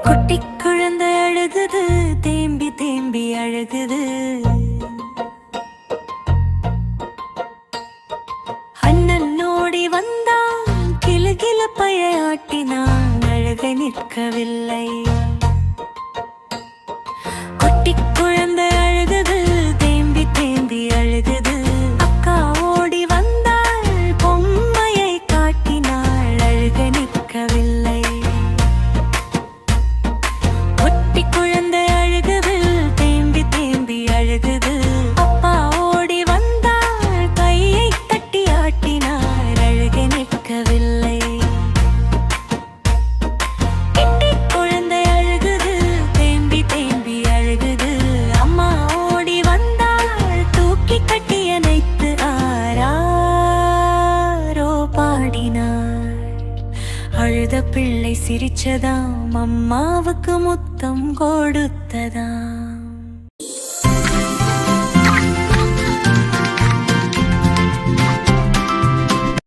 குட்டி குழந்தை அழுகுது, தேம்பி தேம்பி அழுகுது. அண்ணன் ஓடி வந்தான், கிலுகில பையாட்டினான், அழுகை நிற்கவில்லை. குட்டி குழந்தை அழுகுது, தேம்பி தேம்பி அழுகுது. அக்கா ஓடி வந்தாள், பொம்மையை காட்டினாள், அழுகை நிற்கவில்லை. குட்டி குழந்தை அழுகுது, தேம்பி தேம்பி அழுகுது. அப்பா ஓடி வந்தாள், கையை தட்டி ஆட்டினார், அழுகை நிற்கவில்லை. குட்டி குழந்தை அழுகுது, தேம்பி தேம்பி அழுகுது. அம்மா ஓடி வந்தாள், தூக்கி கட்டி அணைத்து ஆராரோ பாடினார். அழுத பிள்ளை சிரிச்சதாம், அம்மாவுக்கு முத்தம் கொடுத்ததாம்.